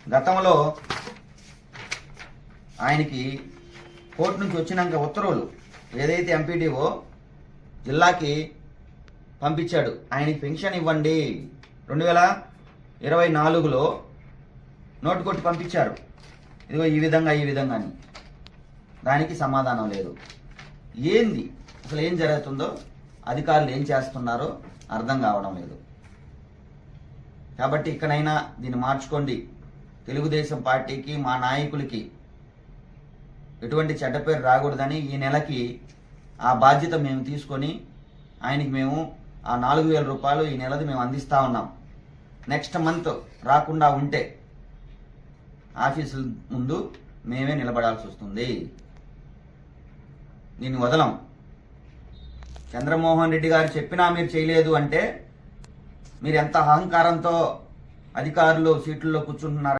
గతంలో ఆయనకి కోర్టు నుంచి వచ్చినాక ఉత్తర్వులు ఏదైతే ఎంపీడీఓ జిల్లాకి పంపించాడు, ఆయనకి పెన్షన్ ఇవ్వండి 2024లో నోటు కొట్టి పంపించారు, ఇదిగో ఈ విధంగా అని. దానికి సమాధానం లేదు. ఏంది అసలు ఏం జరుగుతుందో, అధికారులు ఏం చేస్తున్నారో అర్థం కావడం లేదు. కాబట్టి ఇకనైనా దీన్ని మార్చుకోండి. తెలుగుదేశం పార్టీకి, మా నాయకులకి ఎటువంటి చెడ్డ పేరు రాకూడదని ఈ నెలకి ఆ బాధ్యత మేము తీసుకొని ఆయనకి మేము ఆ 4,000 రూపాయలు ఈ నెలది మేము అందిస్తా ఉన్నాం. నెక్స్ట్ మంత్ రాకుండా ఉంటే ఆఫీసుల ముందు మేమే నిలబడాల్సి వస్తుంది. దీన్ని వదలం. చంద్రమోహన్ రెడ్డి గారు చెప్పినా మీరు చేయలేదు అంటే మీరు ఎంత అహంకారంతో అధికారులు సీట్లలో కూర్చుంటున్నారు.